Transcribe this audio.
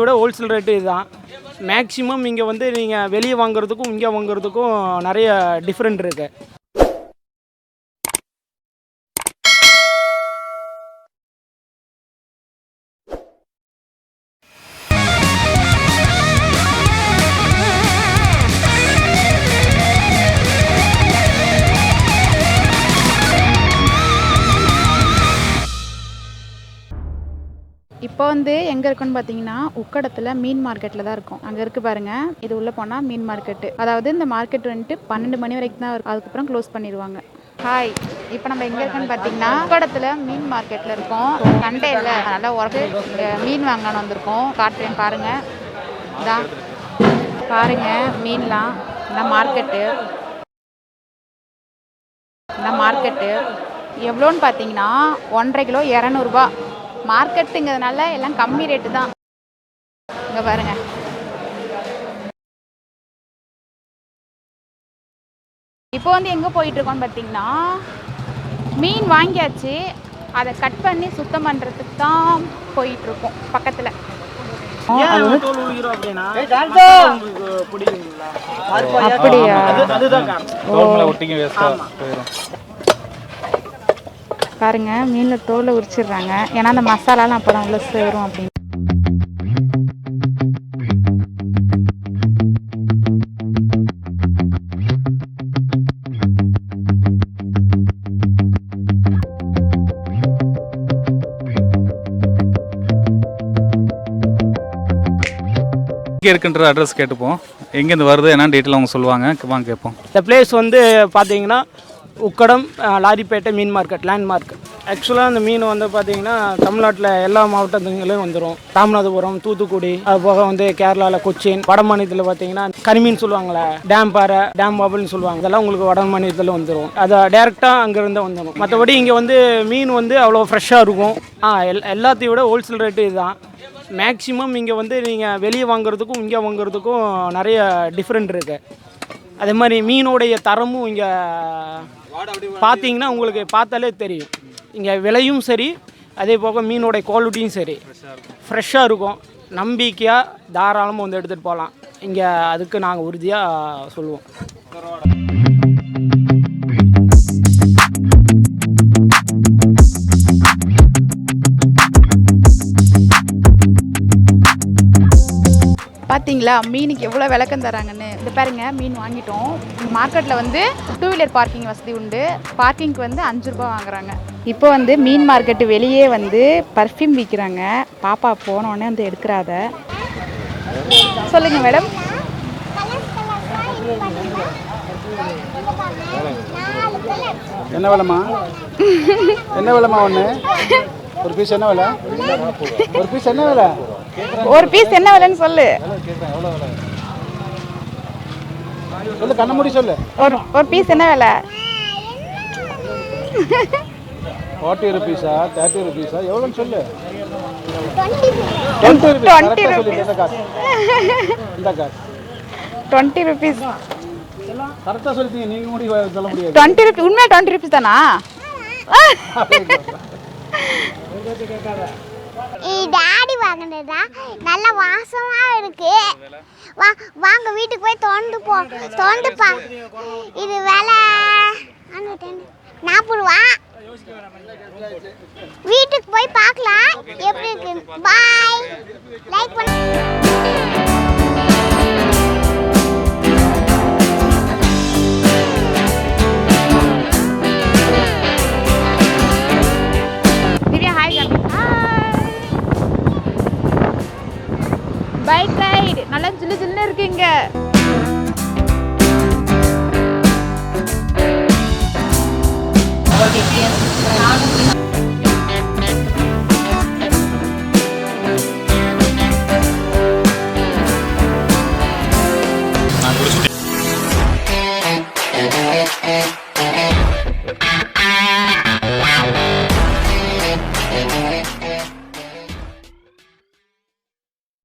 விட wholesale rate இதுதான். Maximum இங்கே வந்து நீங்கள் வெளியே வாங்குறதுக்கும் இங்கே வாங்குறதுக்கும் நிறைய டிஃப்ரெண்ட் இருக்குது. இப்போ வந்து எங்கே இருக்குன்னு பார்த்தீங்கன்னா உக்கடத்தில் மீன் மார்க்கெட்டில் தான் இருக்கும். அங்கே இருக்குது பாருங்கள். இது உள்ளே போனால் மீன் மார்க்கெட்டு. அதாவது இந்த மார்க்கெட் வந்துட்டு 12 மணி வரைக்கும் தான் இருக்கும். அதுக்கப்புறம் க்ளோஸ் பண்ணிடுவாங்க. ஹாய், இப்போ நம்ம எங்கே இருக்குன்னு பார்த்தீங்கன்னா உக்கடத்தில் மீன் மார்க்கெட்டில் இருக்கோம். சண்டே இல்லை, நல்லா உரக்கு மீன் வாங்கலான்னு வந்திருக்கோம். காட்டுறேன் பாருங்கள். இதான் பாருங்கள், மீன்லாம் இதான் மார்க்கெட்டு எவ்வளோன்னு பார்த்தீங்கன்னா 1.5 கிலோ 200 ரூபா. மார்க்கெட்டுங்கிறதுனால எல்லாம் கம்மி ரேட்டு தான். இங்கே பாருங்க, இப்போ வந்து எங்கே போயிட்டுருக்கோன்னு பார்த்தீங்கன்னா மீன் வாங்கியாச்சு, அதை கட் பண்ணி சுத்தம் பண்ணுறதுக்கு தான் போயிட்டுருக்கோம் பக்கத்தில். அப்படியா? பாருங்க, மீனில் தோலை உரிச்சிடுறாங்க. ஏன்னா அந்த மசாலாலாம் அப்போ தான் உள்ள சேரும் அப்படின்னு. எங்கே இருக்குன்ற அட்ரஸ் கேட்டுப்போம். எங்கேருந்து வருது என்னன்னு டீட்டெயில் அவங்க சொல்லுவாங்க. வாங்க கேட்போம். இந்த பிளேஸ் வந்து பார்த்தீங்கன்னா உக்கடம் லாரிப்பேட்டை மீன் மார்க்கெட் லேண்ட்மார்க். ஆக்சுவலாக அந்த மீன் வந்து பார்த்தீங்கன்னா தமிழ்நாட்டில் எல்லா மாவட்டத்துலையும் வந்துடும். ராமநாதபுரம், தூத்துக்குடி, அது போக வந்து கேரளாவில் கொச்சின், வட மாநிலத்தில் பார்த்தீங்கன்னா கரிமீன் சொல்லுவாங்களே, டேம் பாறை, டேம் பாபிள்னு சொல்லுவாங்க. இதெல்லாம் உங்களுக்கு வட மாநிலத்தில் வந்துடும். அதை டேரெக்டாக அங்கேருந்து வந்துடும். மற்றபடி இங்கே வந்து மீன் வந்து அவ்வளோ ஃப்ரெஷ்ஷாக இருக்கும். எல்லாத்தையும் விட ஹோல்சேல் ரேட்டு இதுதான். மேக்ஸிமம் இங்கே வந்து நீங்கள் வெளியே வாங்குறதுக்கும் இங்கே வாங்குறதுக்கும் நிறைய டிஃப்ரெண்ட் இருக்குது. அதே மாதிரி மீனோடைய தரமும் இங்கே பார்த்தீங்கன்னா உங்களுக்கு பார்த்தாலே தெரியும். இங்கே விலையும் சரி, அதே போக மீனோடைய குவாலிட்டியும் சரி ஃப்ரெஷ்ஷாக இருக்கும். நம்பிக்கையாக தாராளமாக வந்து எடுத்துகிட்டு போகலாம். இங்கே அதுக்கு நாங்கள் உறுதியாக சொல்லுவோம். பார்த்தீங்களா மீனுக்கு எவ்வளோ விளக்கம் தராங்கன்னு. இது பாருங்க, மீன் வாங்கிட்டோம். மார்க்கெட்டில் வந்து 2 வீலர் பார்க்கிங் வசதி உண்டு. பார்க்கிங்க்கு வந்து 5 ரூபா வாங்குறாங்க. இப்போ வந்து மீன் மார்க்கெட்டு வெளியே வந்து பர்ஃப்யூம் விற்கிறாங்க. பாப்பா போனோடனே வந்து எடுக்கிறாத. சொல்லுங்கள் மேடம். என்ன விலைமா? என்ன விலைமா? ஒன்று ஒரு பீஸ் என்ன விலை? ஒரு பீஸ் என்ன விலை? ஒரு பீஸ் என்ன விலைன்னு சொல்லு. சொல்லு, கண்ண மூடி சொல்லு. ஒரு பீஸ் என்ன விலை? 40 rupees-ஆ 30 rupees-ஆ எவ்வளோன்னு சொல்லு. 20 rupees. கரெக்டாக சொல்லிட்டீங்க. நீங்கள் மூடி சொல்ல முடியாது. 20 rupees. உண்மையா 20 rupees தானா? டாடி வாங்கினதா நல்ல வாசமா இருக்கு. வாங்க வீட்டுக்கு போய் தோண்டு பா. இது விலை 40 ரூபா. வீட்டுக்கு போய் பார்க்கலாம் எப்படி இருக்கு. பாய், லைக் பண்ணு. பைக் ரைடு நல்லா ஜில்லு ஜில்லுன்னு இருக்குங்க.